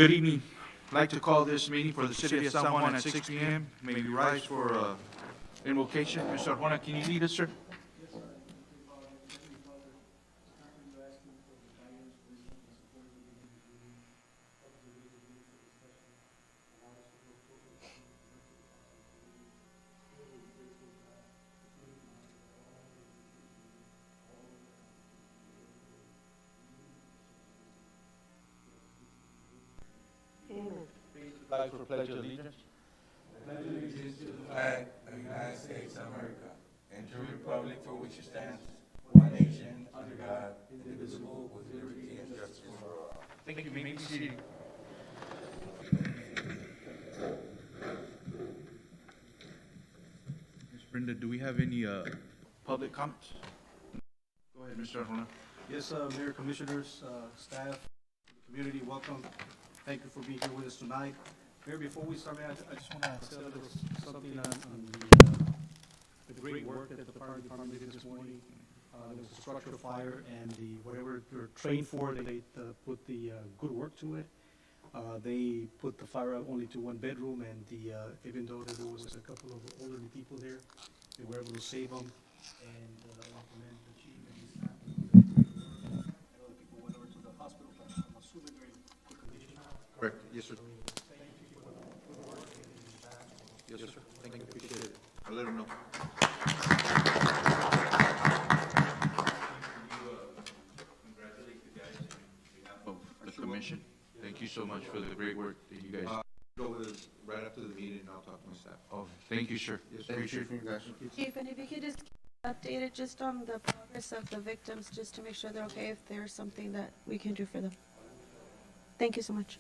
Good evening. I'd like to call this meeting for the city of San Juan at 6 p.m. May we rise for invocation. Mr. Juan, can you lead us, sir? Flag for pledge of allegiance. Pledge allegiance to the flag of the United States of America and to the republic for which it stands, one nation, under God, indivisible, with liberty and justice for all. Thank you. May be seated. Ms. Brenda, do we have any public comments? Go ahead, Mr. Juan. Yes, Mayor, Commissioners, staff, community, welcome. Thank you for being here with us tonight. Mayor, before we start, I just want to say a little something on the great work that the fire department did this morning. There was a structural fire, and whatever they're trained for, they put the good work to it. They put the fire out only to one bedroom, and even though there was a couple of elderly people there, they were able to save them. And I commend the chief and his staff. I know the people went over to the hospital, but I'm assuming they're in good condition. Correct. Yes, sir. Thank you for the good work and back. Yes, sir. Thank you. Appreciate it. I'll let him know. Congratulate the guys on behalf of the commission. Thank you so much for the great work that you guys. Go with us right after the meeting, and I'll talk to my staff. Oh, thank you, sir. Yes, Appreciate it. you guys. Chief, and if you could just keep updated just on the progress of the victims, just to make sure they're okay, if there's something that we can do for them. Thank you so much.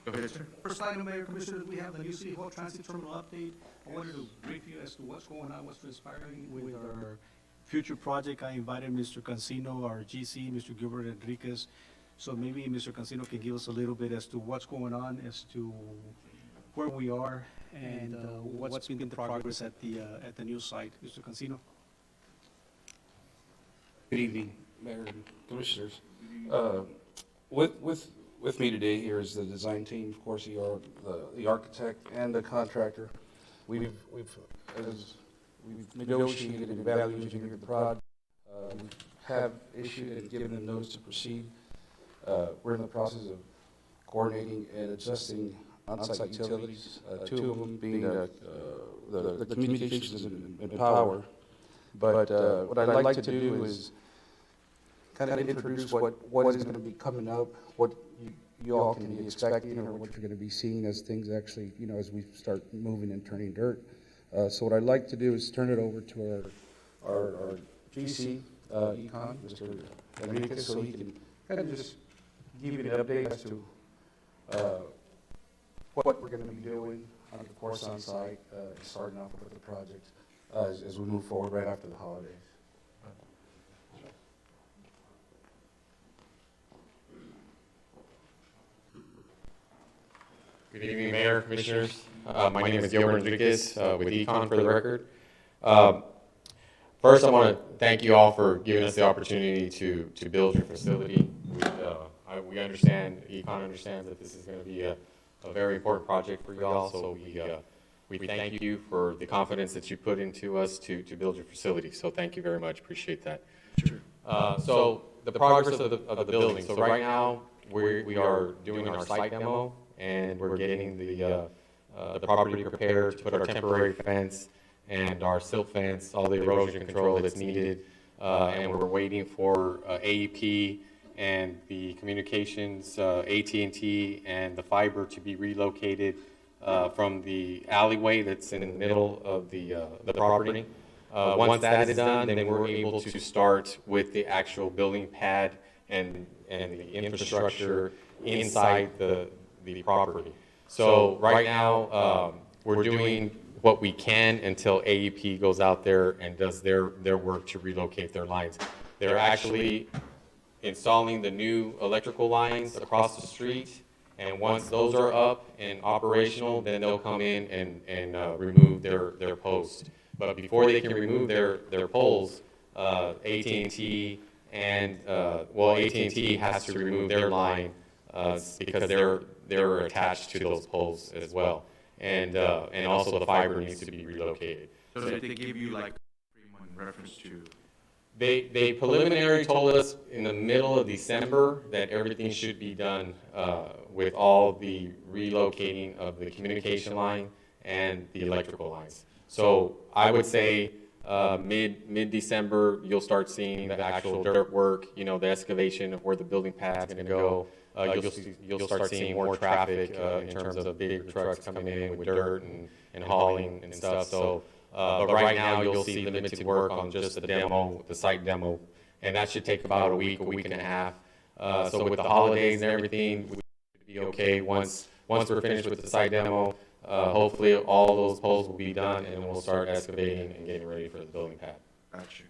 Go ahead, sir. First item, Mayor, Commissioners, we have the new City Hall Transit Terminal update. I wanted to brief you as to what's going on, what's transpiring with our future project. I invited Mr. Cancino, our GC, Mr. Gilbert Enriquez. So maybe Mr. Cancino can give us a little bit as to what's going on, as to where we are, and what's been the progress at the new site. Mr. Cancino? Good evening, Mayor and Commissioners. With me today here is the design team, of course, the architect and the contractor. We've negotiated and value engineered the project. We have issued and given them notice to proceed. We're in the process of coordinating and adjusting on-site utilities, two of them being the communications and power. But what I'd like to do is kind of introduce what is going to be coming up, what you all can be expecting, or what you're going to be seeing as things actually, as we start moving and turning dirt. So what I'd like to do is turn it over to our GC, Econ, Mr. Enriquez, so he can kind of just give you an update as to what we're going to be doing on the course on site, starting off with the project as we move forward right after the holidays. Good evening, Mayor, Commissioners. My name is Gilbert Enriquez with Econ for the record. First, I want to thank you all for giving us the opportunity to build your facility. We understand, Econ understands that this is going to be a very important project for you all, so we thank you for the confidence that you put into us to build your facility. So thank you very much. Appreciate that. Sure. So the progress of the building. So right now, we are doing our site demo, and we're getting the property prepared to put our temporary fence and our silt fence, all the erosion control that's needed, and we're waiting for AEP and the communications, AT&T, and the fiber to be relocated from the alleyway that's in the middle of the property. Once that is done, then we're able to start with the actual building pad and the infrastructure inside the property. So right now, we're doing what we can until AEP goes out there and does their work to relocate their lines. They're actually installing the new electrical lines across the street, and once those are up and operational, then they'll come in and remove their posts. But before they can remove their poles, AT&T, and, well, AT&T has to remove their line, because they're attached to those poles as well. And also the fiber needs to be relocated. So did they give you like in reference to? They preliminary told us in the middle of December that everything should be done with all the relocating of the communication line and the electrical lines. So I would say mid-December, you'll start seeing the actual dirt work, the excavation of where the building pad's going to go. You'll start seeing more traffic in terms of big trucks coming in with dirt and hauling and stuff. So, but right now you'll see limited work on just the demo, the site demo, and that should take about a week and a half. So with the holidays and everything, we should be okay once we're finished with the site demo. Hopefully all those poles will be done, and we'll start excavating and getting ready for the building pad. Got you.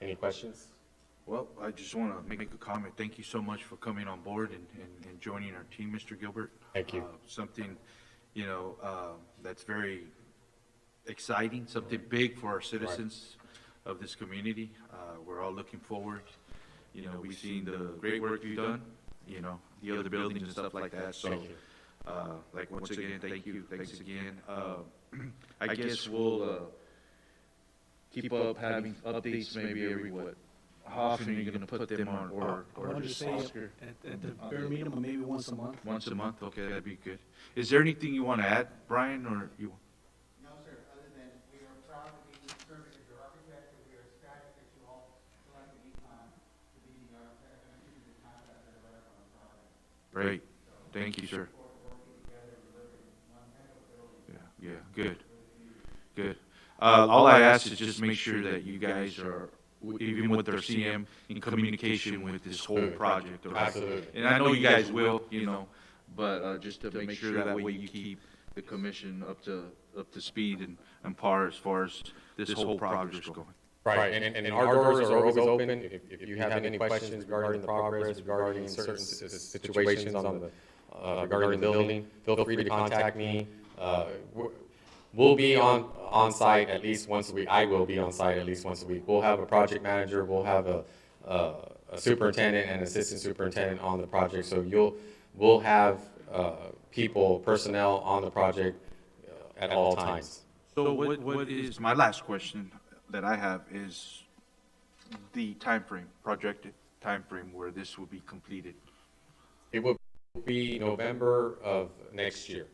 Any questions? Well, I just want to make a comment. Thank you so much for coming on board and joining our team, Mr. Gilbert. Thank you. Something, that's very exciting, something big for our citizens of this community. We're all looking forward. We've seen the great work you've done, the other buildings and stuff like that. So, Thank you. once again, thank you. Thanks again. I guess we'll keep up having updates maybe every what? How often are you going to put them on, or I wanted to just say at the bare minimum, maybe once a month. once a month? Okay, that'd be good. Is there anything you want to add, Brian, or you? No, sir, other than we are proud to be serving as your architect, and we are ecstatic that you all selected Econ to be the architect and choosing the contractor to work on the project. Great. Thank you, sir. Working together, delivering one heck of a building. Yeah, good. Good. All I ask is just make sure that you guys are, even with their CM, in communication with this whole project. all right? Absolutely. And I know you guys will, but just to make sure that way you keep the commission up to speed and par as far as this whole progress going. Right, and our doors are always open. If you have any questions regarding the progress, regarding certain situations on regarding the building, feel free to contact me. We'll be on site at least once a week. I will be on site at least once a week. We'll have a project manager, we'll have a superintendent and assistant superintendent on the project. So we'll have personnel on the project at all times. So what is, my last question that I have is the projected timeframe where this will be completed. It will be November of next year.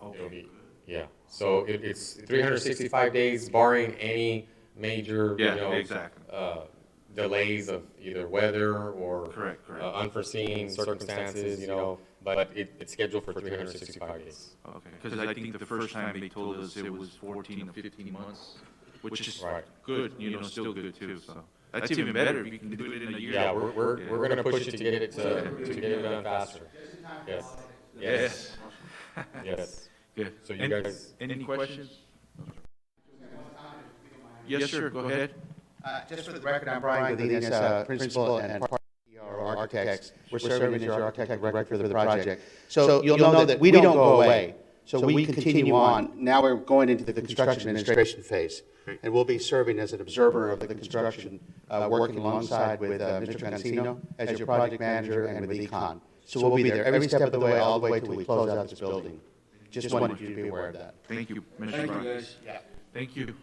It'll be, yeah. So it's 365 days barring any major, Exactly. delays of either weather or Correct. unforeseen circumstances, but it's scheduled for 365 days. Okay, because I think the first time they told us it was 14 or 15 months, which is Right. good, still good too, so. That's even better if you can do it in a year. Yeah, we're gonna push it to get it done faster. Yes. Yes. Yes. Good. So you guys. Any questions? Yes, sir, go ahead. Just for the record, I'm Brian Godinez, principal and part of our architects. We're serving as your architect record for the project. So you'll know that we don't go away. So we continue on. Now we're going into the construction administration phase. And we'll be serving as an observer of the construction, working alongside with Mr. Cancino as your project manager and with Econ. So we'll be there every step of the way, all the way till we close out this building. Just wanted you to be aware of that. Thank you, Mr. Brown. Thank you.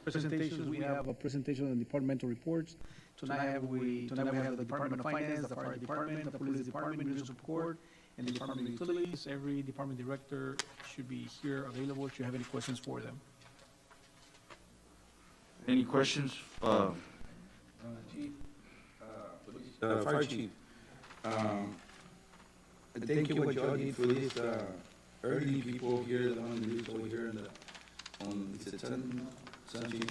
Presentations, we have a presentation on departmental reports. Tonight we have the Department of Finance, the Fire Department, the Police Department, Municipal Court, and the Department of Utilities. Every department director should be here available if you have any questions for them. Any questions? Chief, Fire Chief, thank you what y'all did for this, early people here, on the news over here is it Sun Chief?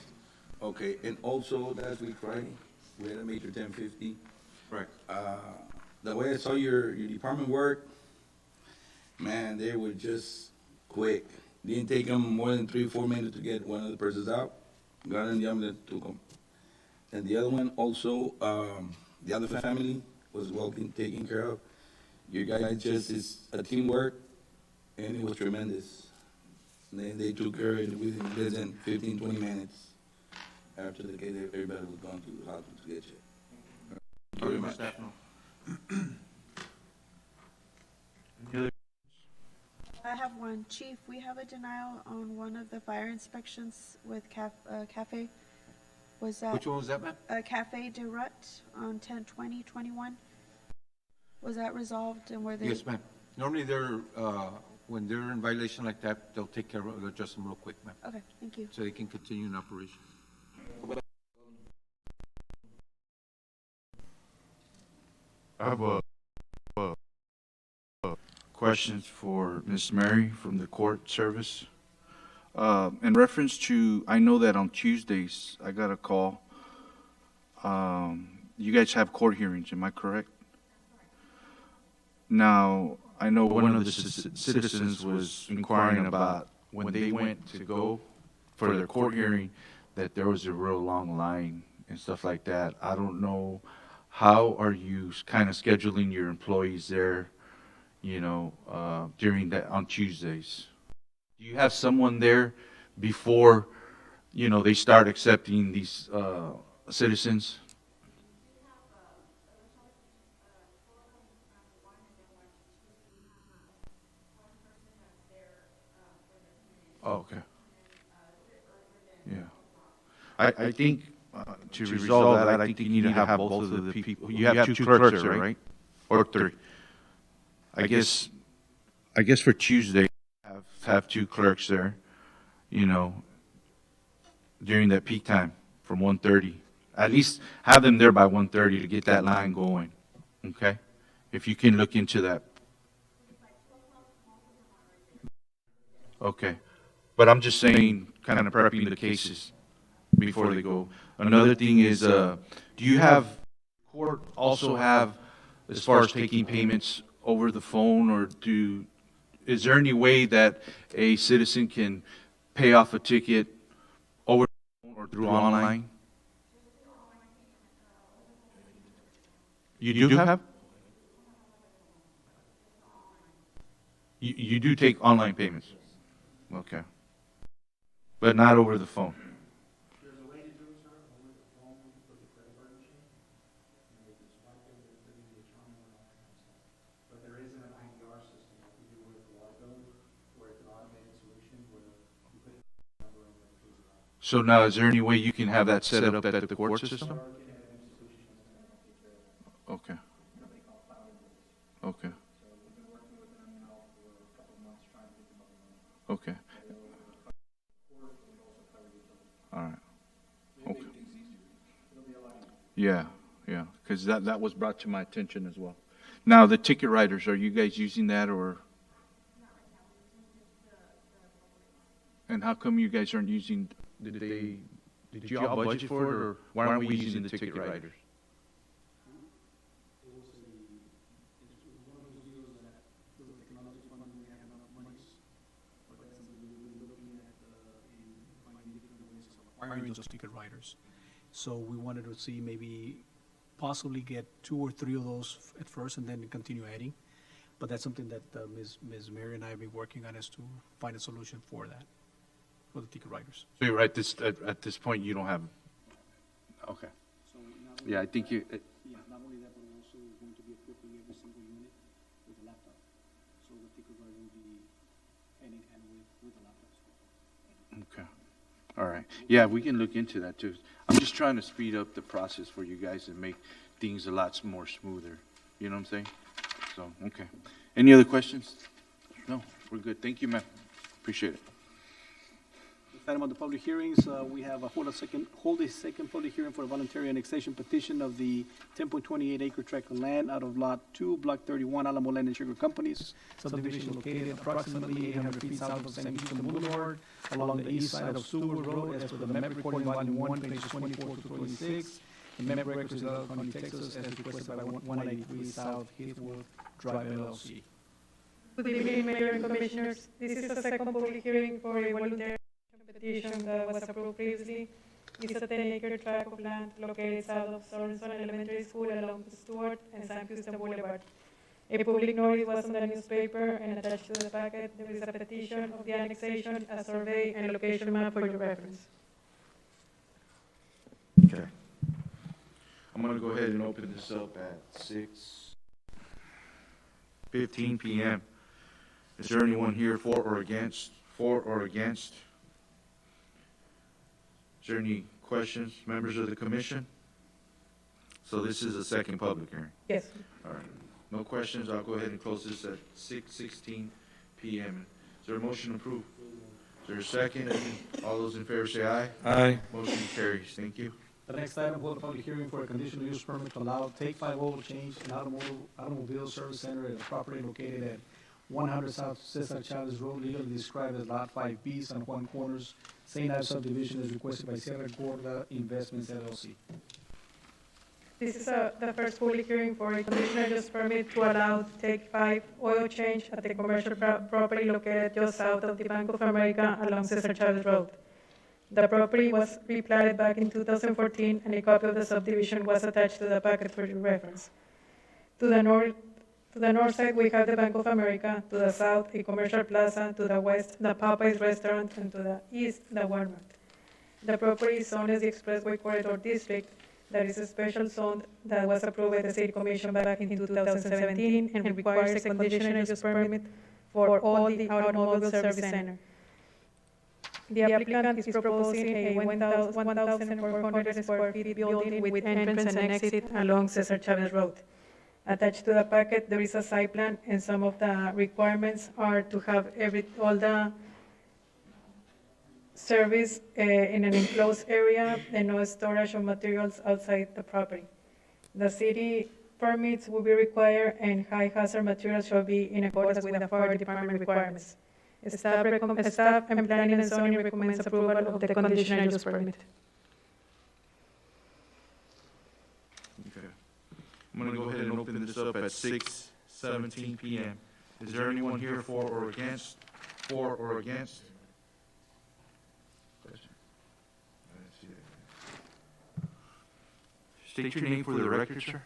Okay, and also last week Friday, we had a major 1050. Right. The way I saw your department work, man, they were just quick. Didn't take them more than 3 or 4 minutes to get one of the persons out. Got in the ambulance, took them. And the other one also, the other family was well taken care of. You guys just is a teamwork, and it was tremendous. They took care of it within less than 15, 20 minutes. After the case, everybody was gone to the hospital to get checked. Thank you very much. Staff, no. Any other- I have one. Chief, we have a denial on one of the fire inspections with Cafe. Was that? Which one was that, ma'am? Cafe de Rut on 10/20/21. Was that resolved and were they? Yes, ma'am. Normally they're, when they're in violation like that, they'll take care of it, they'll adjust them real quick, ma'am, Okay, thank you. so they can continue in operation. I have a questions for Ms. Mary from the court service. In reference to, I know that on Tuesdays, I got a call. You guys have court hearings, am I correct? Now, I know one of the citizens was inquiring about when they went to go for their court hearing, that there was a real long line and stuff like that. I don't know, how are you kind of scheduling your employees there, you know, during that, on Tuesdays? Do you have someone there before, you know, they start accepting these citizens? Oh, okay. Yeah. I think to resolve that, I think you need to have both of the people. You have two clerks there, right? Or three? I guess for Tuesday, have two clerks there, you know, during that peak time from 1:30. At least have them there by 1:30 to get that line going, okay? If you can look into that. Okay. But I'm just saying, kind of prepping the cases before they go. Another thing is, do you have, court also have, as far as taking payments over the phone, or is there any way that a citizen can pay off a ticket over the phone or through online? You do have? You do take online payments? Okay. But not over the phone? There's a way to do it, sir, over the phone with the credit card machine. And they can swipe it, they put in the account and all that kind of stuff. But there isn't an IDR system like we do with the water bill, where it's an automated solution where you put in the number and it pays it out. So now, is there any way you can have that set up at the court system? Okay. Okay. Okay. All right. Okay. Yeah, yeah, because that was brought to my attention as well. Now, the ticket writers, are you guys using that, or? And how come you guys aren't using, did you all budget for it, or why aren't we using the ticket writers? Acquiring those ticket writers. So we wanted to see maybe possibly get 2 or 3 of those at first and then continue adding. But that's something that Ms. Mary and I have been working on, is to find a solution for that, for the ticket writers. So you're at this point, you don't have, okay. So not Yeah, I think you, yeah, not only that, but we're also going to be equipping every single unit with a laptop. So the ticket writer will be hand in hand with the laptops. okay. All right. Yeah, we can look into that too. I'm just trying to speed up the process for you guys and make things a lot more smoother. You know what I'm saying? So, okay. Any other questions? No, we're good. Thank you, ma'am. Appreciate it. Next item on the public hearings, we have hold a second public hearing for a voluntary annexation petition of the 10.28 acre tract of land out of Lot 2, Block 31, Alamo Land and Sugar Companies, subdivision located approximately 800 feet south of San Houston Boulevard, along the east side of Seward Road, as per the map recording volume 1, pages 24 to 26. The map records of Alamo County, Texas, as requested by 193 South Heathwood Drive LLC. Good evening, Mayor and Commissioners. This is the second public hearing for a voluntary petition that was approved previously. It's a 10-acre tract of land located south of Sorenson Elementary School along Stewart and San Houston Boulevard. A public notice was on the newspaper and attached to the packet. There is a petition of the annexation, a survey, and location map for your reference. Okay. I'm gonna go ahead and open this up at 6:15 PM. Is there anyone here for or against? For or against? Is there any questions, members of the commission? So this is a second public hearing. Yes. All right. No questions. I'll go ahead and close this at 6:16 PM. Is there a motion to approve? Is there a second? All those in favor say aye. Aye. Motion carries. Thank you. The next item, hold a public hearing for a conditional use permit to allow Take 5 oil change and automobile service center at a property located at 100 South Cesar Chavez Road, legally described as Lot 5B, San Juan Corners. St. Ives subdivision is requested by Sierra Gorda Investments LLC. This is the first public hearing for a conditional use permit to allow Take 5 oil change at the commercial property located just south of the Bank of America along Cesar Chavez Road. The property was replatted back in 2014, and a copy of the subdivision was attached to the packet for your reference. To the north side, we have the Bank of America. To the south, a commercial plaza. To the west, the Popeyes restaurant, and to the east, the Walmart. The property is zoned as the Expressway Corridor District. That is a special zone that was approved by the City Commission back in 2017 and requires a conditional use permit for all the automobile service center. The applicant is proposing a 1,400 square feet building with entrance and exit along Cesar Chavez Road. Attached to the packet, there is a site plan, and some of the requirements are to have all the service in an enclosed area and no storage of materials outside the property. The city permits will be required, and high hazard materials shall be in accordance with the fire department requirements. Staff and planning and zoning recommends approval of the conditional use permit. Okay. I'm gonna go ahead and open this up at 6:17 PM. Is there anyone here for or against? For or against? Question? I didn't see that. State your name for the record, sir.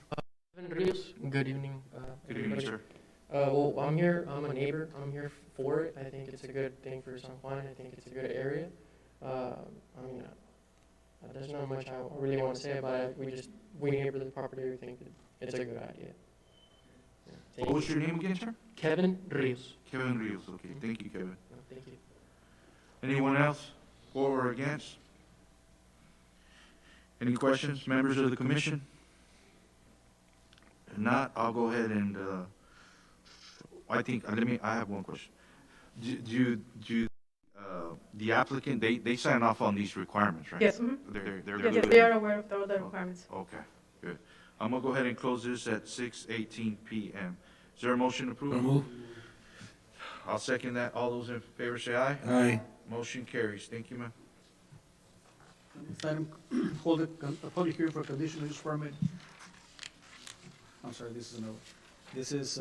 Rios, good evening. Good evening, everybody. sir. Well, I'm here, I'm a neighbor, I'm here for it. I think it's a good thing for San Juan, I think it's a good area. I mean, there's not much I really want to say about it. We neighbor the property, we think that it's a good idea. Yeah, thank What was you. your name again, sir? Kevin Rios. Kevin Rios. Okay, thank you, Kevin. No, thank you. Anyone else for or against? Any questions, members of the commission? If not, I'll go ahead and, I have one question. The applicant, they sign off on these requirements, right? Yes, mhm. They're Yes, good with they it? are aware of all the requirements. Okay, good. I'm gonna go ahead and close this at 6:18 PM. Is there a motion to approve? Move. I'll second that. All those in favor say aye. Aye. Motion carries. Thank you, ma'am. Next item, hold a public hearing for a conditional use permit. I'm sorry, this is another. This is,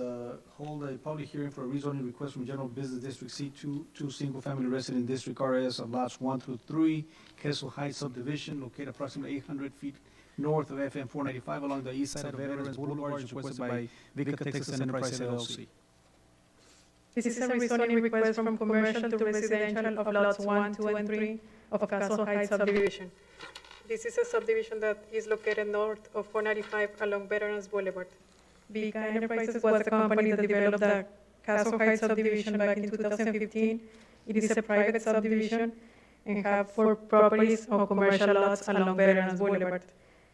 hold a public hearing for a rezoning request from General Business District C2 to Single Family Resident District RS of lots 1 through 3, Kessel Heights subdivision, located approximately 800 feet north of FM 495 along the east side of Veterans Boulevard, is requested by Vica Texas Enterprise LLC. This is a rezoning request from commercial to residential of lots 1, 2, and 3 of Castle Heights subdivision. This is a subdivision that is located north of 495 along Veterans Boulevard. Vica Enterprises was the company that developed the Castle Heights subdivision back in 2015. It is a private subdivision and have 4 properties or commercial lots along Veterans Boulevard.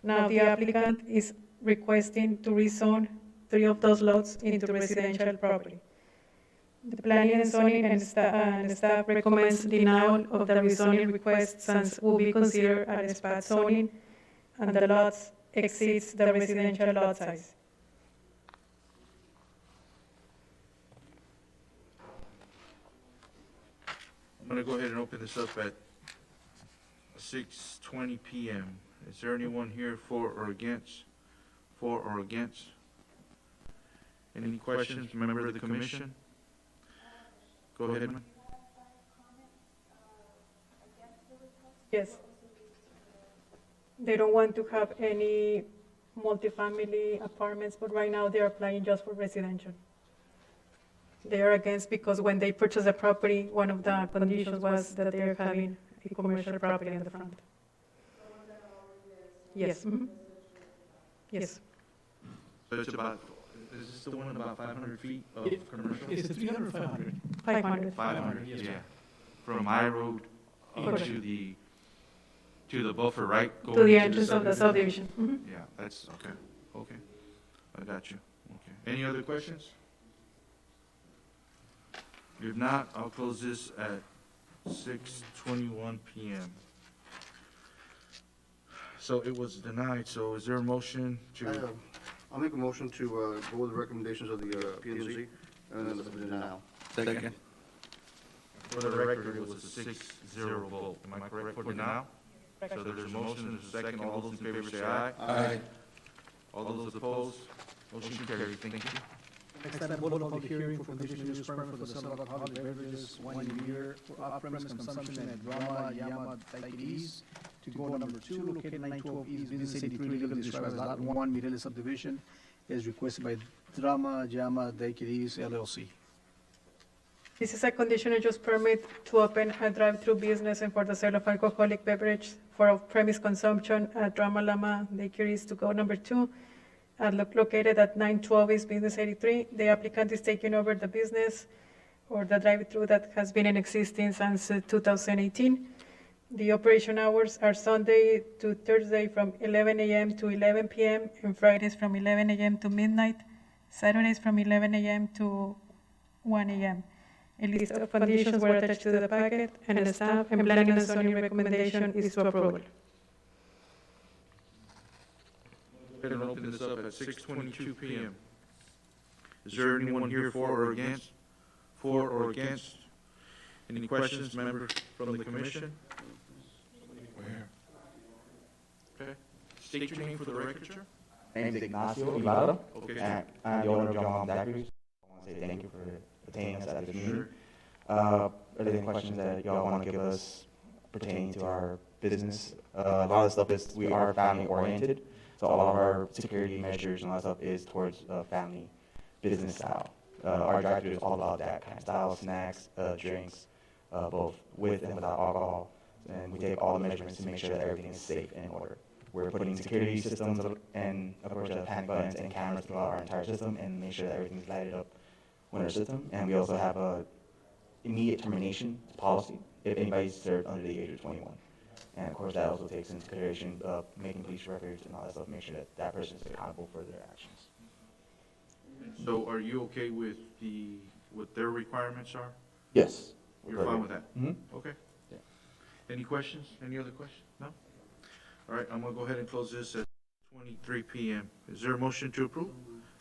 Now, the applicant is requesting to rezone 3 of those lots into residential property. The planning and zoning and staff recommends denial of the rezoning request since will be considered as spot zoning and the lots exceeds the residential lot size. I'm gonna go ahead and open this up at 6:20 PM. Is there anyone here for or against? For or against? Any questions, member of the commission? Go ahead, ma'am. Yes. They don't want to have any multifamily apartments, but right now they're applying just for residential. They are against because when they purchased the property, one of the conditions was that they're having a commercial property in the front. Yes. Yes. So it's about, is this the one about 500 feet of commercial? Is it 300 or 500? 500. 500, yeah. From my road to the buffer, right? To Going the into entrance of the subdivision. Yeah, that's, okay. I got you, okay. Any other questions? If not, I'll close this at 6:21 PM. So it was denied, so is there a motion to, I'll make a motion to go with the recommendations of the P&Z and then the denial. Second. for the record, it was a 6-0 vote. Am I correct for denial? So there's a motion, there's a second. All those in favor say aye. Aye. All those opposed, motion carried. Thank you. Next item, vote on public hearing for conditional use permit for the sale of alcoholic beverages, wine and beer for off-premise consumption at Drama Yama Daiquiris to go number 2, located 912 East Business 83, legally described as Lot 1, Mireles subdivision, is requested by Drama Yama Daiquiris LLC. This is a conditional use permit to open a drive-through business and for the sale of alcoholic beverage for off-premise consumption at Drama Lama Daiquiris to go number 2, located at 912 East Business 83. The applicant is taking over the business or the drive-through that has been in existence since 2018. The operation hours are Sunday to Thursday from 11 a.m. to 11 p.m. and Fridays from 11 a.m. to midnight, Saturdays from 11 a.m. to 1 a.m. A list of conditions were attached to the packet, and the staff and planning and zoning recommendation is to approval. Go ahead and open this up at 6:22 PM. Is there anyone here for or against? For or against? Any questions, members from the commission? Where? Okay. State your name for the record, sir. My name is Ignacio Ibarra, Okay. and I'm the owner of John Daiquiris. I want to say thank you for attaining us at this meeting. Are there any questions that y'all want to give us pertaining to our business? A lot of stuff is, we are family oriented, so all of our security measures and all that stuff is towards family business style. Our drive-thru is all about that kind of style, snacks, drinks, both with and without alcohol. And we take all the measurements to make sure that everything is safe and in order. We're putting security systems and, of course, panic buttons and cameras throughout our entire system and make sure that everything's lighted up in our system. And we also have a immediate termination policy if anybody's served under the age of 21. And of course, that also takes into consideration making police records and all that stuff, make sure that that person is accountable for their actions. So are you okay with what their requirements are? Yes. You're fine with that? Mm-hmm. Okay. Yeah. Any questions? Any other questions? No? All right, I'm gonna go ahead and close this at 23 PM. Is there a motion to approve?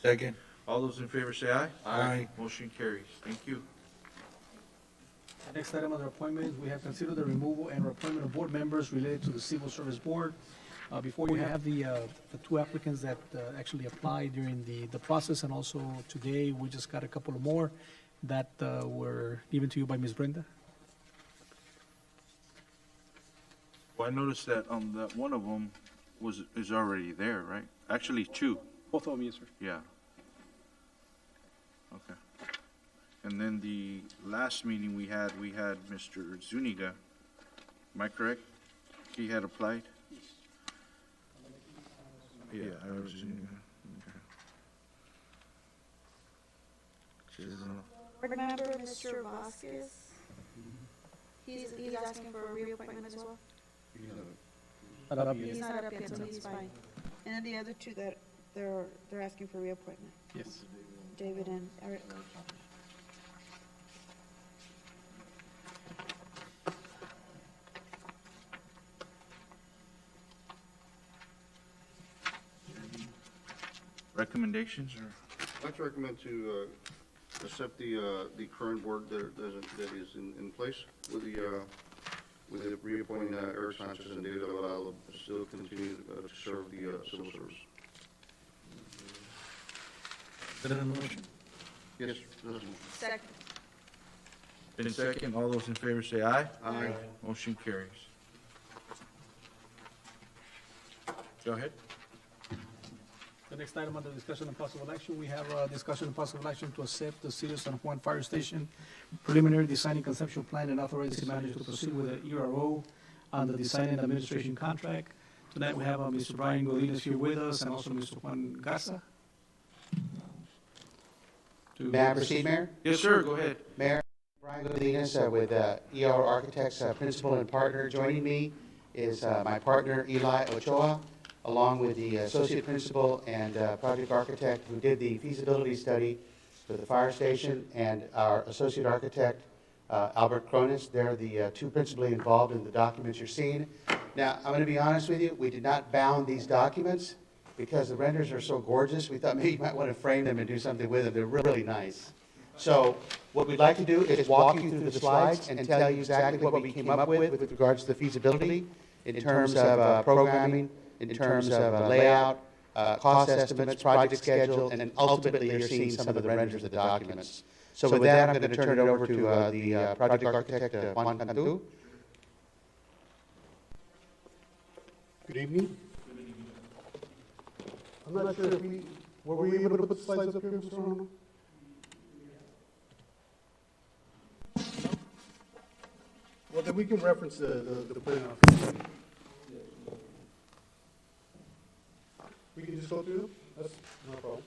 Second. All those in favor say aye. Aye. Motion carries. Thank you. Next item under appointments, we have considered the removal and appointment of board members related to the Civil Service Board. Before you have the two applicants that actually applied during the process, and also today, we just got a couple of more that were given to you by Ms. Brenda. Well, I noticed that that one of them is already there, right? Actually, two. Both of them, yes, sir. Yeah. Okay. And then the last meeting we had Mr. Zuniga. Am I correct? He had applied? Yeah, I was Zuniga. Okay. Remember Mr. Vasquez? He's asking for a reappointment as well? He's not up yet, so he's fine. And then the other two that they're asking for reappointment, Yes. David and Eric. Recommendations or? I'd like to recommend to accept the current board that is in place with the reappointing Eric Sanchez and David Alvarado still continue to serve the civil service. Is that a motion? Yes. Second. In second, all those in favor say aye. Aye. Motion carries. Go ahead. The next item under discussion and possible action, we have a discussion and possible action to accept the City of San Juan Fire Station preliminary design and conceptual plan and authorize the city manager to proceed with the ERO on the design and administration contract. Tonight, we have Mr. Brian Godinez here with us, and also Mr. Juan Garza. May I proceed, Mayor? Yes, sir, go ahead. Mayor, Brian Godinez with ER Architects Principal and Partner. Joining me is my partner Eli Ochoa, along with the Associate Principal and Project Architect who did the feasibility study for the fire station, and our Associate Architect, Albert Cronis. They're the two principally involved in the documents you're seeing. Now, I'm going to be honest with you, we did not bound these documents because the renders are so gorgeous. We thought maybe you might want to frame them and do something with them. They're really nice. So what we'd like to do is walk you through the slides and tell you exactly what we came up with regards to the feasibility in terms of programming, in terms of layout, cost estimates, project schedule, and ultimately you're seeing some of the renders of the documents. So with that, I'm going to turn it over to the project architect, Juan. Good evening. I'm not sure if were we able to put the slides up here, Mr. Arnold? Well, then we can reference the plan. We can just go through them? That's no problem.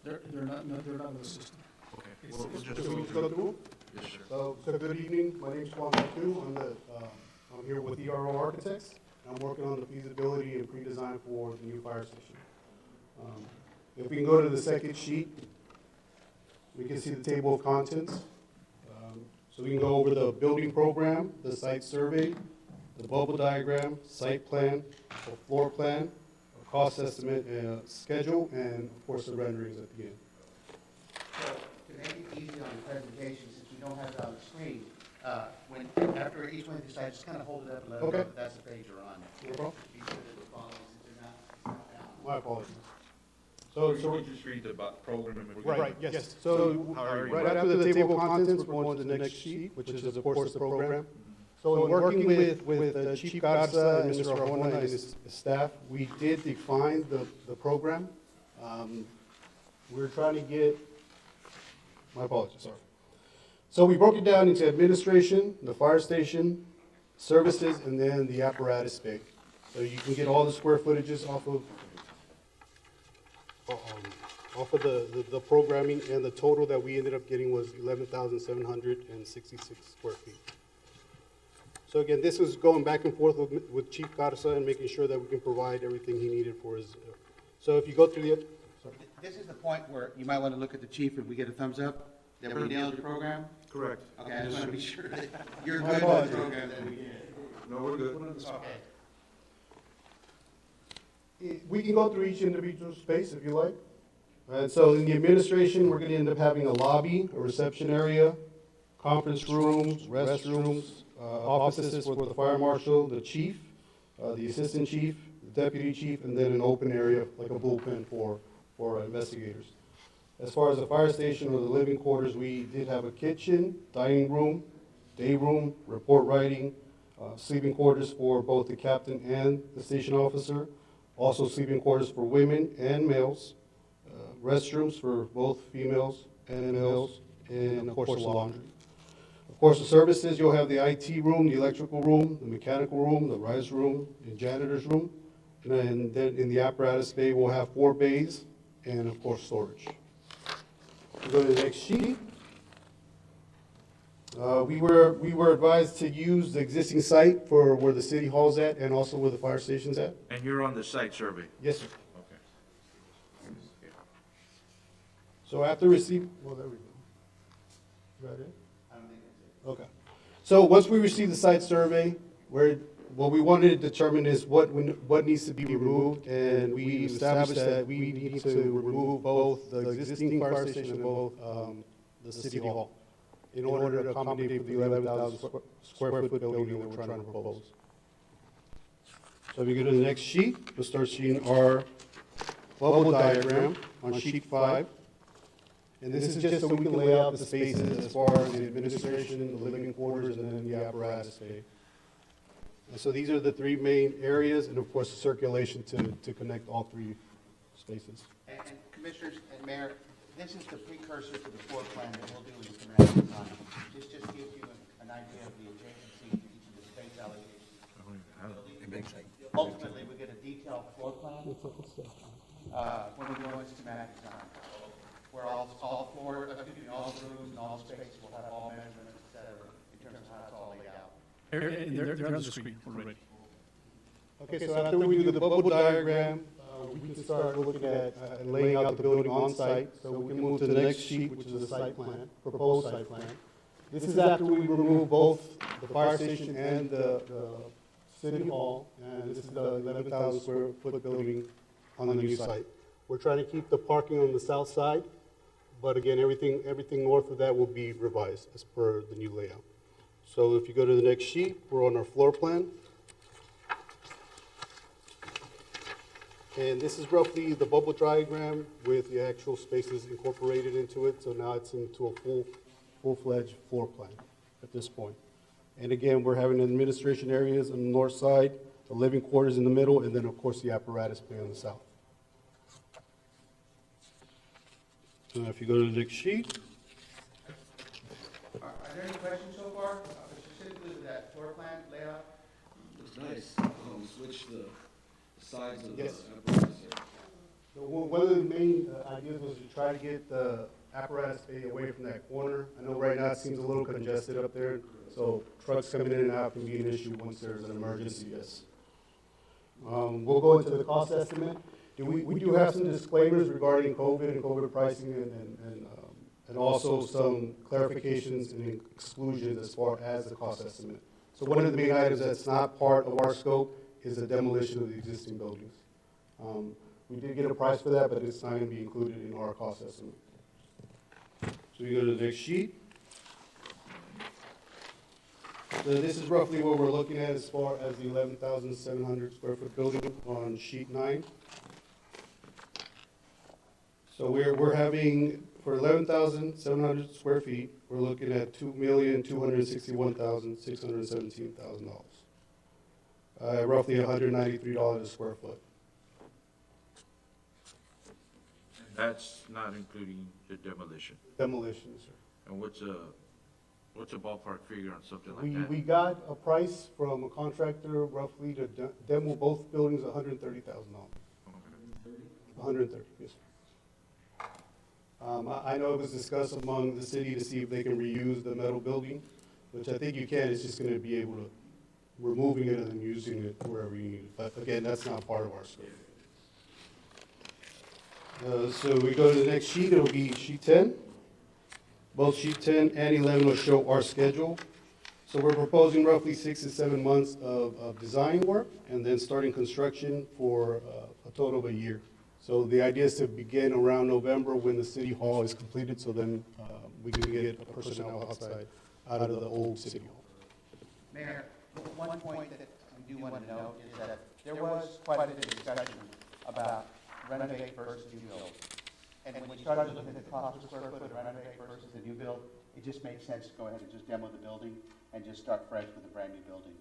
They're not in the system. Okay. It's- We'll it's- just So we go just go through them? Yes, sir. So good evening. My name's Juan. I'm here with ERO Architects. I'm working on the feasibility and pre-design for the new fire station. If we can go to the second sheet, we can see the table of contents. So we can go over the building program, the site survey, the bubble diagram, site plan, a floor plan, a cost estimate, schedule, and of course the renderings at the end. So to make it easy on the presentation, since we don't have it on the screen, after each one of these slides, just kind of hold it up and let us know that that's the page you're on. No problem. Be sure that we're following since they're not down. My apologies. So we just read about program. Right, yes. So, right after the table of contents, we're going to the next sheet, which is, of course, the program. So in working with Chief Garza and Mr. Arjona and his staff, we did define the program. We're trying to get, my apologies, sorry. So we broke it down into administration, the fire station, services, and then the apparatus bay. So you can get all the square footages off of the programming, and the total that we ended up getting was 11,766 square feet. So again, this was going back and forth with Chief Garza and making sure that we can provide everything he needed for his. So if you go through the. Sorry. This is the point where you might want to look at the chief if we get a thumbs up, that we nailed the program. Correct. Okay, I just want to be sure that you're good with the program that we did. No, we're good. Okay. We can go through each individual space if you like. So in the administration, we're going to end up having a lobby, a reception area, conference rooms, restrooms, offices for the fire marshal, the chief, the assistant chief, the deputy chief, and then an open area like a bullpen for investigators. As far as the fire station or the living quarters, we did have a kitchen, dining room, day room, report writing, sleeping quarters for both the captain and the station officer, also sleeping quarters for women and males, restrooms for both females and males, and of course the laundry. Of course, the services, you'll have the IT room, the electrical room, the mechanical room, the rise room, the janitor's room, and then in the apparatus bay, we'll have 4 bays, and of course storage. We go to the next sheet. We were advised to use the existing site for where the city hall's at and also where the fire station's at. And you're on the site survey? Yes, sir. Okay. So after receipt, well, there we go. Is that it? I don't think that's it. Okay. So once we receive the site survey, what we wanted to determine is what needs to be removed, and we established that we need to remove both the existing fire station and both the city hall in order to accommodate for the 11,000 square foot building that we're trying to propose. So if you go to the next sheet, we'll start seeing our bubble diagram on sheet 5. And this is just so we can lay out the spaces as far as the administration, the living quarters, and then the apparatus bay. And so these are the three main areas, and of course, the circulation to connect all three spaces. And Commissioners and Mayor, this is the precursor to the floor plan that we'll do in the community design. This just gives you an idea of the adjacency to each of the space allocations. Ultimately, we get a detailed floor plan when we go into schematic design, where all floor, all rooms and all spaces will have all measurements, et cetera, in terms of how it's all laid out. They're on the screen already. Okay, so after we do the bubble diagram, we can start looking at laying out the building on site. So we can move to the next sheet, which is the site plan, proposed site plan. This is after we remove both the fire station and the city hall, and this is the 11,000 square foot building on the new site. We're trying to keep the parking on the south side, but again, everything north of that will be revised as per the new layout. So if you go to the next sheet, we're on our floor plan. And this is roughly the bubble diagram with the actual spaces incorporated into it. So now it's into a full-fledged floor plan at this point. And again, we're having administration areas on the north side, the living quarters in the middle, and then of course the apparatus bay on the south. If you go to the next sheet. Are there any questions so far, specifically with that floor plan layout? Looks nice. Switch the sides of Yes. the apparatus. So one of the main ideas was to try to get the apparatus bay away from that corner. I know right now it seems a little congested up there, so trucks coming in and out can be an issue once there's an emergency, yes. We'll go into the cost estimate. We do have some disclaimers regarding COVID and COVID pricing and also some clarifications and exclusions as far as the cost estimate. So one of the main items that's not part of our scope is the demolition of the existing buildings. We did get a price for that, but it's not going to be included in our cost estimate. So we go to the next sheet. So this is roughly what we're looking at as far as the 11,700 square foot building on sheet 9. So we're having, for 11,700 square feet, we're looking at $2,261,617,000. Roughly $193 a square foot. That's not including the demolition. Demolition, sir. And what's a ballpark figure on something like that? We got a price from a contractor roughly to demo both buildings, $130,000. 130, yes, sir. I know it was discussed among the city to see if they can reuse the metal building, which I think you can. It's just going to be able to removing it and then using it wherever you need it. But again, that's not part of our scope. So we go to the next sheet. It'll be sheet 10. Both sheet 10 and 11 will show our schedule. So we're proposing roughly 6 to 7 months of design work and then starting construction for a total of a year. So the idea is to begin around November when the city hall is completed, so then we can get personnel outside out of the old city hall. Mayor, one point that we do want to note is that there was quite a bit of discussion about renovate versus new build. And when you started looking at the cost per square foot of renovate versus the new build, it just makes sense to go ahead and just demo the building and just start fresh with a brand new building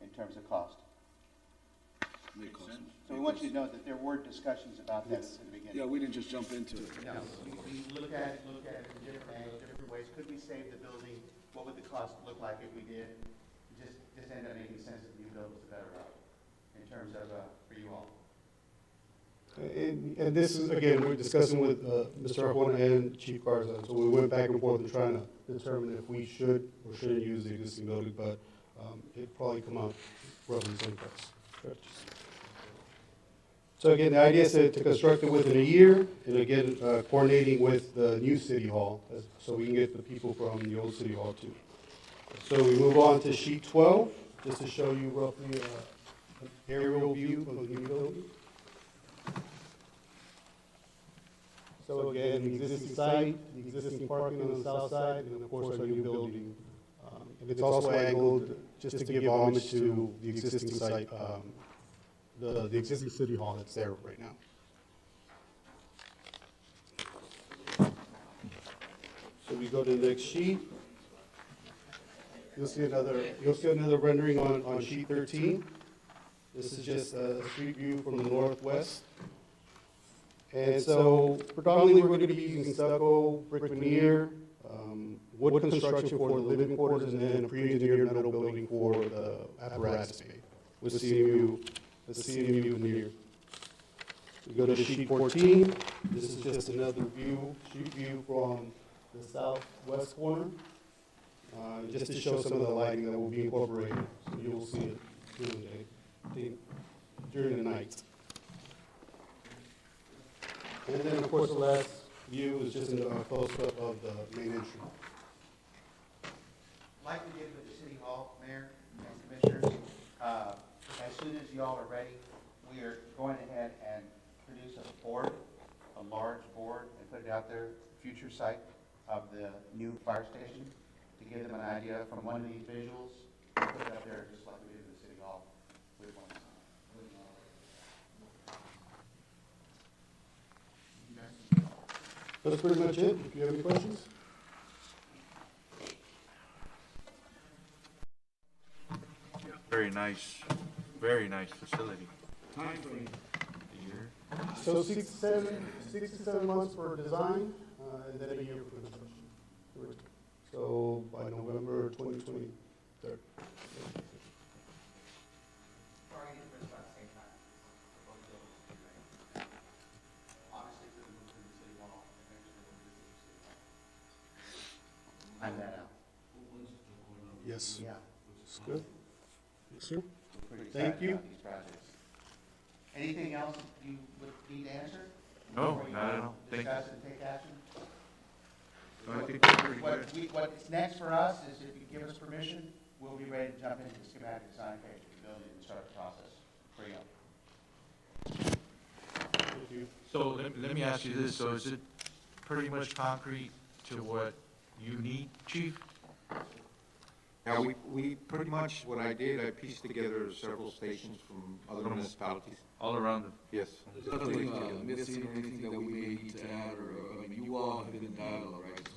in terms of cost. Makes sense. So we want you to know that there were discussions about that in the beginning. Yeah, we didn't just jump into it. No, we look at it in different angles, different ways. Could we save the building? What would the cost look like if we did? Just ended up making sense that the new build was the better route in terms of, for you all. And this is, again, we're discussing with Mr. Juan and Chief Garza, so we went back and forth and trying to determine if we should or shouldn't use the existing building, but it'd probably come out roughly the same price. So again, the idea is to construct it within a year, and again, coordinating with the new city hall, so we can get the people from the old city hall too. So we move on to sheet 12, just to show you roughly an aerial view of the new building. So again, the existing site, the existing parking on the south side, and of course our new building. And it's also angled just to give homage to the existing site, the existing city hall that's there right now. So we go to the next sheet. you'll see another rendering on sheet 13. This is just a street view from the northwest. And so predominantly, we're going to be using stucco, brick veneer, wood construction for the living quarters, and then a pre-engineered metal building for the apparatus bay with CMU veneer. We go to sheet 14. This is just another street view from the southwest corner, just to show some of the lighting that will be incorporated. So you will see it during the night. And then, of course, the last view is just a close-up of the main entry. Like we did with the City Hall, Mayor and Commissioners, as soon as y'all are ready, we are going ahead and produce a large board, and put it out there, future site of the new fire station, to give them an idea from one of these visuals. Put it up there just like we did with the City Hall with one. That's pretty much it. If you have any questions. Very nice facility. Time frame. So 6 to 7 months for design, and then a year for construction. So by November 2023. Find that out. Yes. Yeah. That's good. Yes, sir. Pretty Thank excited you. about these projects. Anything else you would need to answer? No, Before you not at all. Discuss and take action? No, I think that's pretty good. What's next for us is, if you give us permission, we'll be ready to jump into the schematic design phase of the building and start the process for you. Thank you. So let me ask you this, so is it pretty much concrete to what you need, chief? Now, we pretty much, what I did, I pieced together several stations from other municipalities. All around them? Yes. There's nothing missing or anything that we may need to add, or, I mean, you all have been in dialogue, right?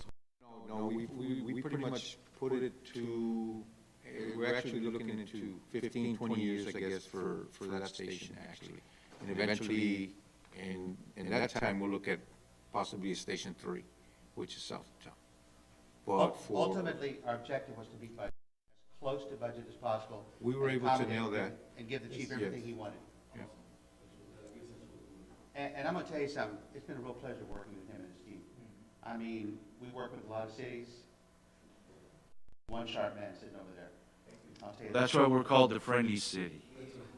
No, we pretty much put it to, we're actually looking into 15, 20 years, I guess, for that station, actually. And eventually, in that time, we'll look at possibly Station 3, which is south of town. But for, Ultimately, our objective was to be budget, as close to budget as possible. we were and able to accommodate nail that. him and give the chief Yes. everything he wanted. Yeah. And I'm gonna tell you something, it's been a real pleasure working with him and his team. I mean, we work with a lot of cities. One sharp man sitting over there. I'll tell you That's why we're called the Friendly City.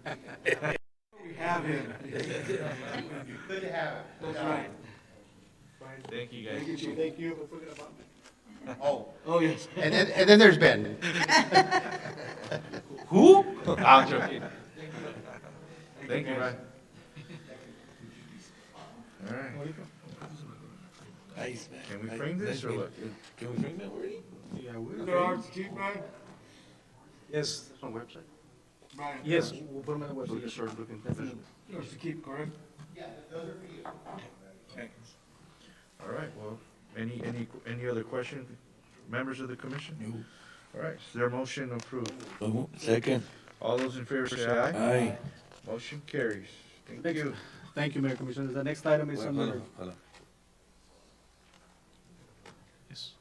We have him. Good to have him. That's right. Thank you, guys. Thank you. Oh, Oh, yes. and then there's Ben. Who? I'm joking. Thank you, Ryan. All right. Nice, man. Can we frame this or what? Can we frame that already? Yeah, we're. There are, Chief, Brian? Yes, On website? Brian. Yes, we'll put them on the So website. just start looking. Yours to keep, correct? Yeah, those are for you. Thanks. All right, well, any other questions, members of the commission? No. All right, is there a motion approved? Second. All those in favor say aye. Aye. Motion carries. Thank you. Thank you, Mayor Commissioners. The next item is under. Hold on. Yes.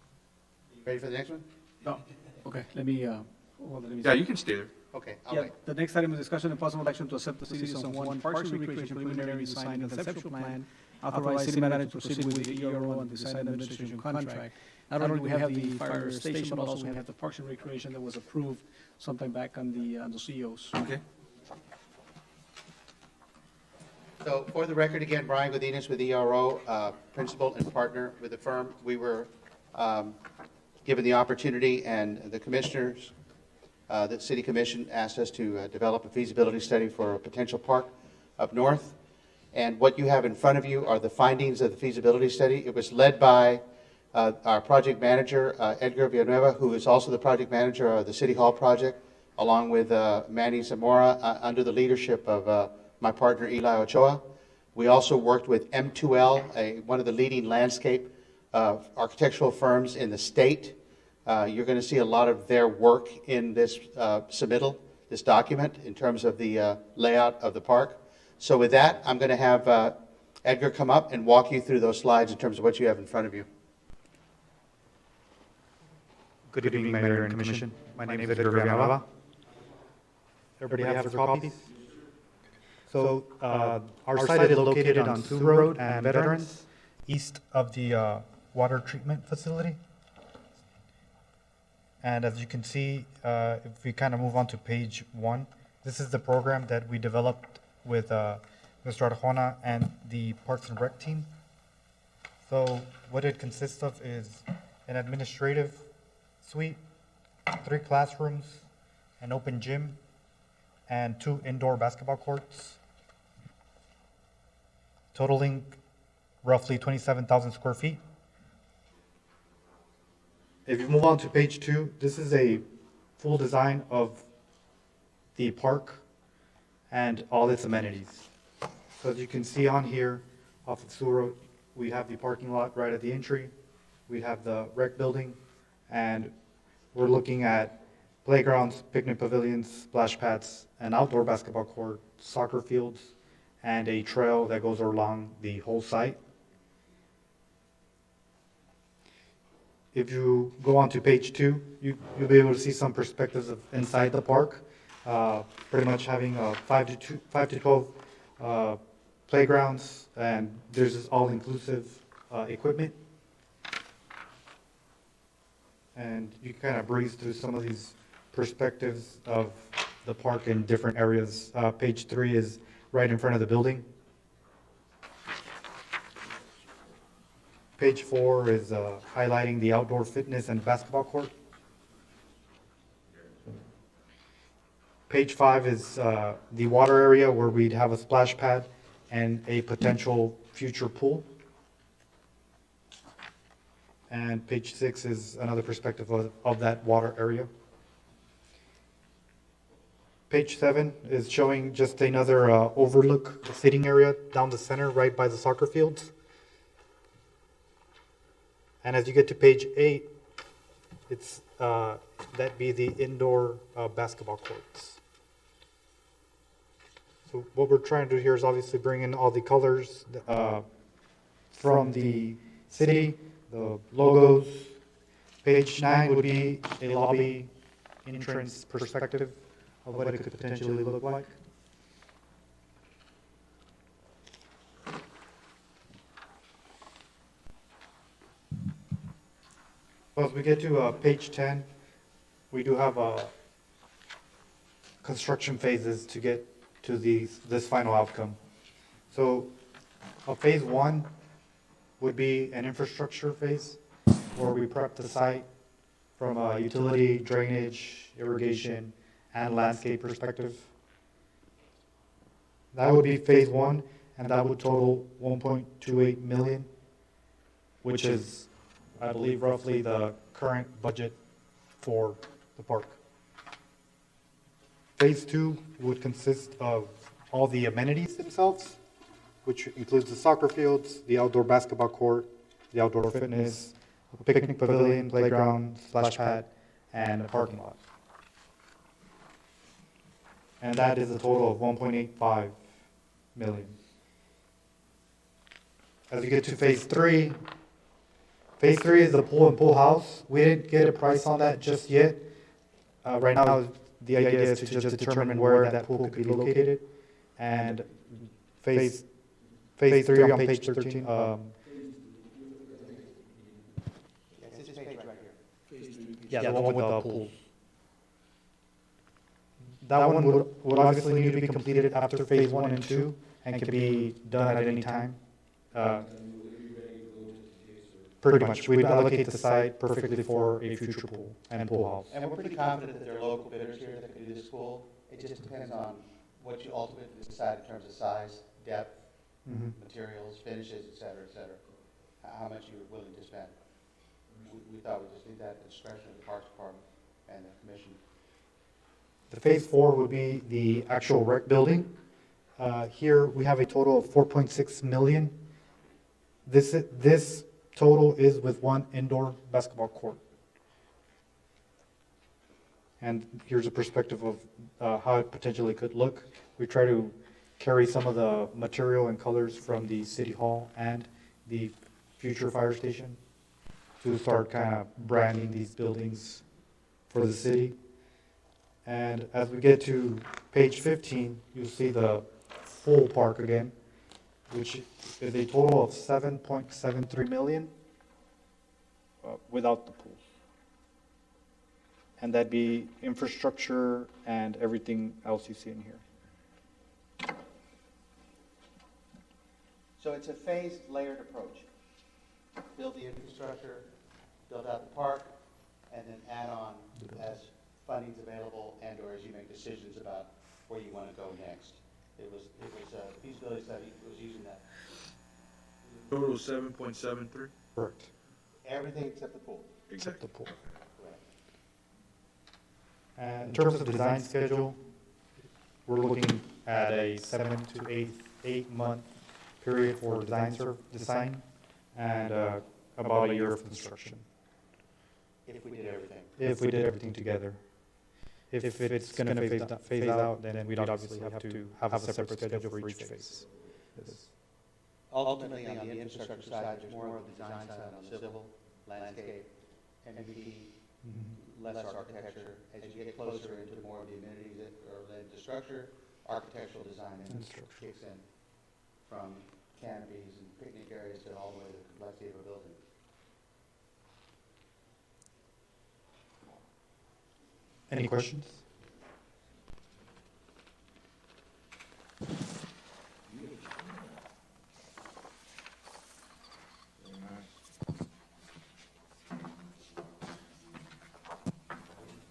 You ready for the next one? No, okay, let me, hold on, let me. Yeah, you can stay there. Okay, I'll Yeah, wait. the next item is discussion and possible action to accept the city's San Juan Parks and Recreation preliminary design and conceptual plan, authorize city manager to proceed with the ERO and design administration contract. Not only do we have the fire station, but also we have the Parks and Recreation that was approved sometime back on the CEOs. Okay. So for the record, again, Brian Godinez with ERO, principal and partner with the firm. We were given the opportunity, and the commissioners, the city commission asked us to develop a feasibility study for a potential park up north. And what you have in front of you are the findings of the feasibility study. It was led by our project manager, Edgar Villanueva, who is also the project manager of the City Hall project, along with Manny Zamora, under the leadership of my partner Eli Ochoa. We also worked with M2L, one of the leading landscape architectural firms in the state, You're going to see a lot of their work in this submittal, this document, in terms of the layout of the park. So with that, I'm going to have Edgar come up and walk you through those slides in terms of what you have in front of you. Good evening, Mayor and Commission. My name is Edgar Villanueva. Everybody have their copies? So our site is located on Sioux Road and Veterans, east of the water treatment facility. And as you can see, if we kind of move on to page 1, this is the program that we developed with Mr. Arjona and the Parks and Rec team. So what it consists of is an administrative suite, 3 classrooms, an open gym, and 2 indoor basketball courts, totaling roughly 27,000 square feet. If you move on to page 2, this is a full design of the park and all its amenities. So as you can see on here, off of Sioux Road, we have the parking lot right at the entry. We have the rec building, and we're looking at playgrounds, picnic pavilions, splash pads, an outdoor basketball court, soccer fields, and a trail that goes along the whole site. If you go on to page 2, you'll be able to see some perspectives of inside the park, pretty much having 5 to 12 playgrounds, and there's this all-inclusive equipment. And you kind of breeze through some of these perspectives of the park in different areas. Page 3 is right in front of the building. Page 4 is highlighting the outdoor fitness and basketball court. Page 5 is the water area where we'd have a splash pad and a potential future pool. And page 6 is another perspective of that water area. Page 7 is showing just another overlook sitting area down the center right by the soccer fields. And as you get to page 8, it's that'd be the indoor basketball courts. So what we're trying to do here is obviously bring in all the colors from the city, the logos. Page 9 would be a lobby entrance perspective of what it could potentially look like. Well, as we get to page 10, we do have construction phases to get to this final outcome. So phase 1 would be an infrastructure phase where we prep the site from a utility, drainage, irrigation, and landscape perspective. That would be phase 1, and that would total 1.28 million, which is, I believe, roughly the current budget for the park. Phase 2 would consist of all the amenities themselves, which includes the soccer fields, the outdoor basketball court, the outdoor fitness, a picnic pavilion, playground, splash pad, and a parking lot. And that is a total of 1.85 million. As you get to phase 3, phase 3 is the pool and pool house. We didn't get a price on that just yet. Right now, the idea is to just determine where that pool could be located. And phase 3 on page 13. Yeah, the one with the pool. That one would obviously need to be completed after phase 1 and 2 and can be done at any time. Pretty much. We'd allocate the site perfectly for a future pool and pool house. And we're pretty confident that there are local bidders here that could do this pool. It just depends on what you ultimately decide in terms of size, depth, materials, finishes, et cetera, how much you're willing to spend. We thought we'd just leave that at the discretion of the Parks Department and the Commission. The phase 4 would be the actual rec building. Here we have a total of 4.6 million. This total is with one indoor basketball court. and here's a perspective of how it potentially could look. We try to carry some of the material and colors from the city hall and the future fire station to start kind of branding these buildings for the city. And as we get to page 15, you'll see the full park again, which is a total of 7.73 million without the pools. And that'd be infrastructure and everything else you see in here. So it's a phased, layered approach. Build the infrastructure, build out the park, and then add on as funding's available and or as you make decisions about where you want to go next. It was a feasibility study was using that. Total 7.73? Correct. Everything except the pool. Except the pool. Correct. And in terms of the design schedule, we're looking at a 7 to 8 month period for design and about a year of construction. If we did everything. If we did everything together. If it's going to phase out, then we'd obviously have to have a separate schedule for each phase. Ultimately, on the infrastructure side, there's more of the design side on the civil, landscape, MVP, less architecture. As you get closer into more of the amenities that are related to structure, architectural design kicks in, from canopies and picnic areas to all the way to the complexity of a building. Any questions?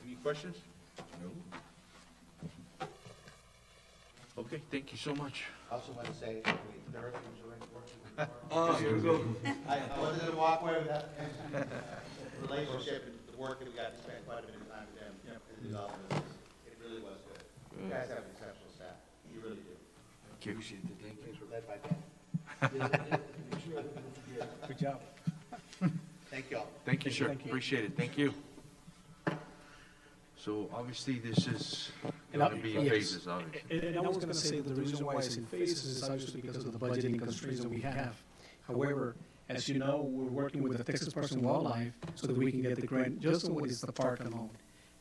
Any questions? No. Okay, thank you so much. I also want to say, the hurricanes are working. Oh, here we go. I wasn't going to walk away with that. Relationship and the work that we got to spend quite a bit of time with them. In these offices. It really was good. You guys have an exceptional staff. You really do. Thank you. Appreciate it. Thank you. Led by Ben. Good job. Thank you all. Thank you, sir. Appreciate it. Thank you. So obviously this is going to be in phases, obviously. And I was going to say that the reason why it's in phases is obviously because of the budgeting constraints that we have. However, as you know, we're working with the Texas Parks and Wildlife so that we can get the grant just on what is the park alone.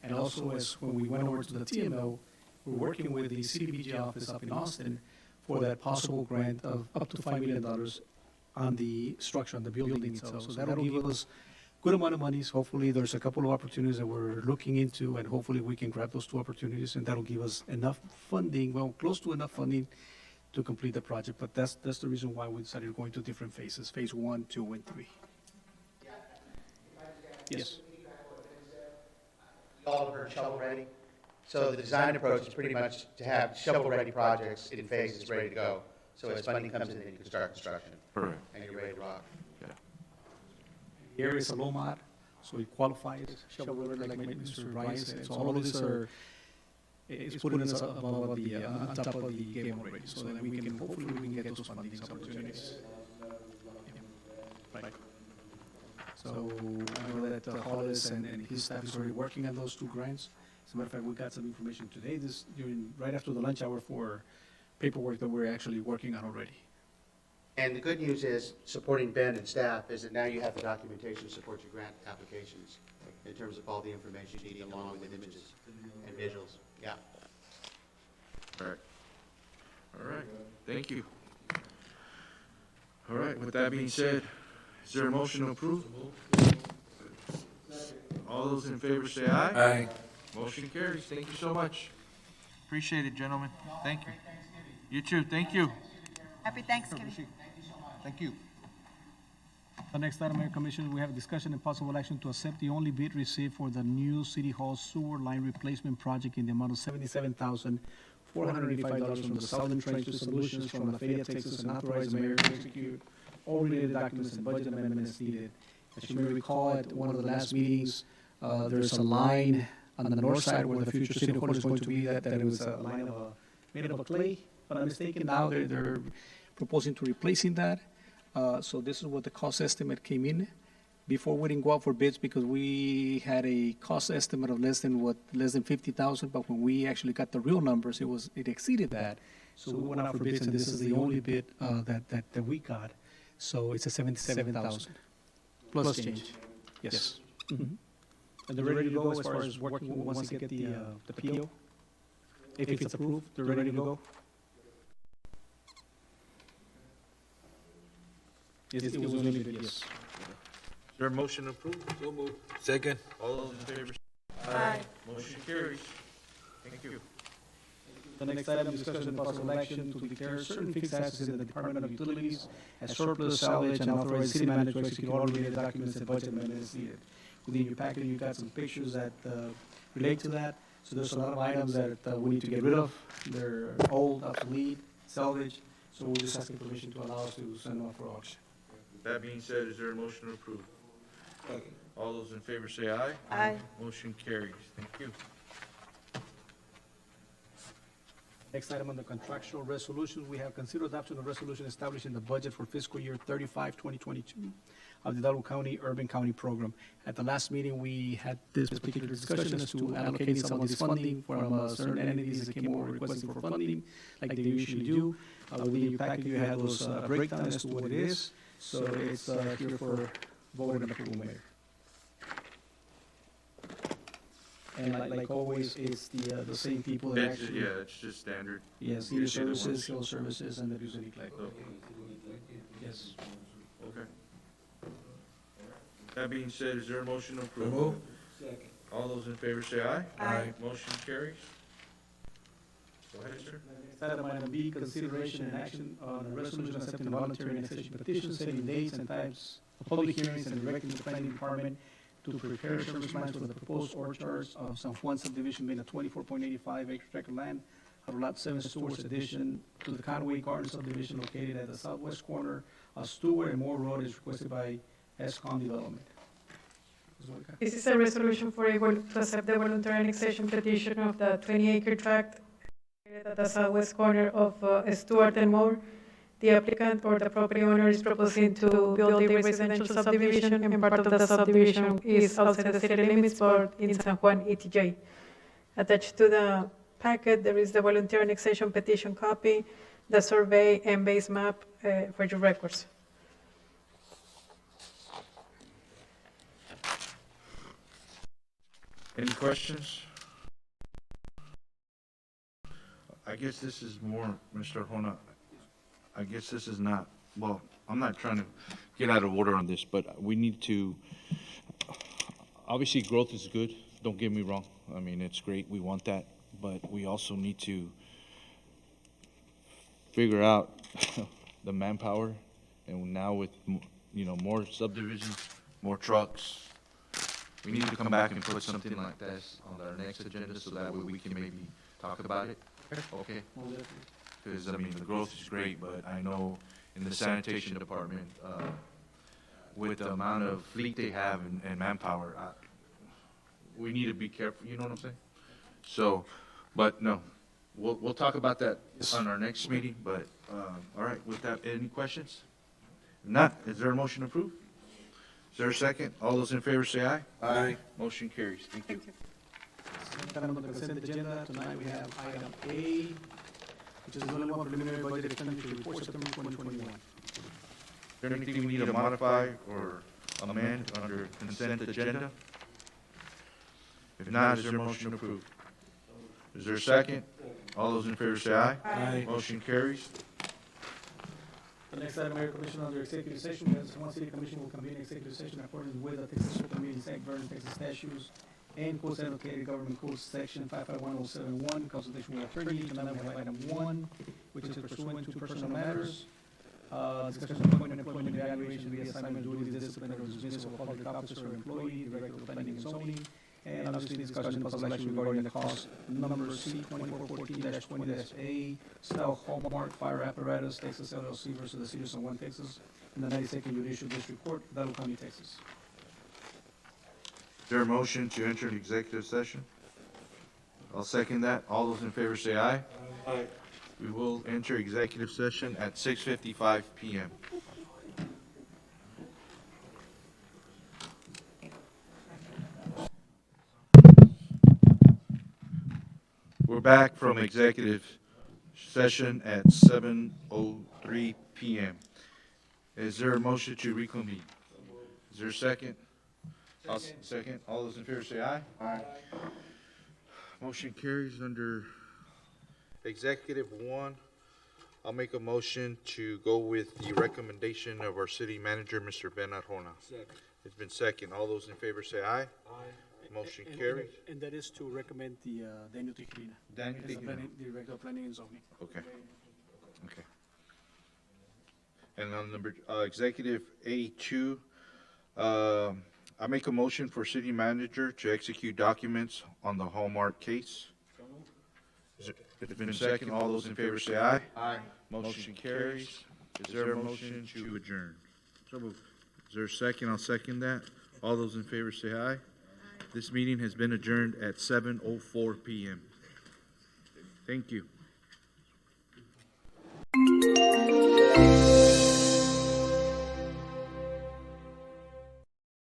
And also, as when we went over to the TMO, we're working with the CDBG office up in Austin for that possible grant of up to $5 million on the structure, on the building itself. So that'll give us good amount of monies. Hopefully, there's a couple of opportunities that we're looking into, and hopefully we can grab those two opportunities, and that'll give us enough funding, well, close to enough funding to complete the project. But that's the reason why we decided going to different phases, phase 1, 2, and 3. Yes. You all have heard shovel-ready. So the design approach is pretty much to have shovel-ready projects in phases ready to go. So as funding comes in, then you can start construction. Correct. And you're ready to rock. Yeah. The area is a low mod, so it qualifies shovel-ready, like Mr. Ryan said. So all of these are, it's putting us above the, on top of the game already, so that we can, hopefully we can get those funding opportunities. Yeah. Right. So I know that Hollis and his staff is already working on those two grants. As a matter of fact, we got some information today, right after the lunch hour, for paperwork that we're actually working on already. And the good news is, supporting Ben and staff, is that now you have the documentation to support your grant applications in terms of all the information you need along with images and visuals. Yeah. All right. All right. Thank you. All right. With that being said, is there a motion to approve? All those in favor say aye. Aye. Motion carries. Thank you so much. Appreciate it, gentlemen. Thank you. You too. Thank you. Happy Thanksgiving. Thank you. The next item, Mayor Commissioners, we have a discussion and possible action to accept the only bid received for the new City Hall sewer line replacement project in the amount of $77,485 from the Southern Trench Solutions from Lafayette, Texas, and authorize the mayor to execute all related documents and budget amendments needed. As you may recall, at one of the last meetings, there's a line on the north side where the future City Hall is going to be, that it was a line made of a clay, if I'm not mistaken. Now they're proposing to replacing that. So this is what the cost estimate came in. before we didn't go out for bids because we had a cost estimate of less than 50,000, but when we actually got the real numbers, it exceeded that. So we went out for bids, and this is the only bid that we got. So it's a 77,000 plus change. Yes. Mhm. And they're ready to go as far as working once they get the PO. If it's approved, they're ready to go. It was only bid, yes. Is there a motion to approve? So moved. Second. All those in favor? Aye. Motion carries. Thank you. The next item, discussion and possible action to declare certain fixed assets in the Department of Utilities as surplus, salvage, and authorize city manager to execute all related documents and budget amendments needed. Within your packet, you've got some pictures that relate to that. So there's a lot of items that we need to get rid of. They're old, obsolete, salvage. So we're just asking permission to allow us to send them off for auction. That being said, is there a motion to approve? All those in favor say aye. Aye. Motion carries. Thank you. Next item on the contractual resolution, we have considered adoption of resolution establishing the budget for fiscal year 2022 of the Hidalgo County Urban County Program. At the last meeting, we had this particular discussion as to allocating some of this funding from certain entities that came over requesting for funding, like they usually do. Within your packet, you have those breakdown as to what it is. So it's here for vote and approval, Mayor. And like always, it's the same people that actually. Yeah, it's just standard. Yes, senior services, skilled services, and abuse and neglect. Yes. Okay. That being said, is there a motion to approve? Second. All those in favor say aye. Aye. Motion carries. Go ahead, sir. Next item, item B, consideration and action on a resolution accepting the voluntary annexation petition, setting dates and times of public hearings and directing the planning department to prepare service plans for the proposed orchards of San Juan subdivision being a 24.85 acre tract of land of Lot 7 Stewart's addition to the Conway Garden subdivision located at the southwest corner of Stewart and Moore Road is requested by ESCOM Development. This is a resolution to accept the voluntary annexation petition of the 20-acre tract at the southwest corner of Stewart and Moore. The applicant or the property owner is proposing to build a residential subdivision, and part of the subdivision is outside the city limits, but in San Juan ETJ. Attached to the packet, there is the voluntary annexation petition copy, the survey and base map for your records. Any questions? I guess this is more, Mr. Arjona, I guess this is not, well, I'm not trying to get out of order on this, but we need to, obviously growth is good, don't get me wrong. I mean, it's great, we want that, but we also need to figure out the manpower, and now with, more subdivisions, more trucks, we need to come back and put something like this on our next agenda so that way we can maybe talk about it. Okay? Because, I mean, the growth is great, but I know in the sanitation department, with the amount of fleet they have and manpower, we need to be careful, you know what I'm saying? So, but no, we'll talk about that on our next meeting, but, all right, with that, any questions? If not, is there a motion to approve? Is there a second? All those in favor say aye. Aye. Motion carries. Thank you. Item on the consent agenda, tonight we have item A, which is the only one preliminary budget expenditure report, September 2021. Is there anything we need to modify or amend under consent agenda? If not, is there a motion to approve? Is there a second? All those in favor say aye. Aye. Motion carries. The next item, Mayor Commission, under executive session, the San Juan City Commission will convene executive session according with the Texas Open Meetings Act, Vernon, Texas statutes, and codes annotated government code section 551071, consultation with attorney. Tonight we have item 1, which is pursuant to personal matters. Discussion of appointment, employment, evaluation, reassignment, duties, discipline, or dismissal of public officer or employee, director of planning and zoning, and obviously discussion and possible action regarding the cost number C 2414-20-A, style Hallmark Fire Apparatus, Texas LLC versus the City of San Juan, Texas, in the 92nd Judicial District Court, Hidalgo County, Texas. Is there a motion to enter the executive session? I'll second that. All those in favor say aye. Aye. We will enter executive session at 6:55 p.m. We're back from executive session at 7:03 PM. Is there a motion to reconvene? Is there a second? Second. All those in favor say aye. Aye. Motion carries under executive one. I'll make a motion to go with the recommendation of our city manager, Mr. Ben Arjona. Second. It's been second. All those in favor say aye. Aye. Motion carries. And that is to recommend the Daniel Tijerina. Daniel as the Tijerina. Director of Planning and Zoning. Okay. Okay. And on number, executive A2, I make a motion for city manager to execute documents on the Hallmark case. It's been second. All those in favor say aye. Aye. Motion carries. Is there a motion to adjourn? So moved. Is there a second? I'll second that. All those in favor say aye. This meeting has been adjourned at 7:04 PM. Thank you.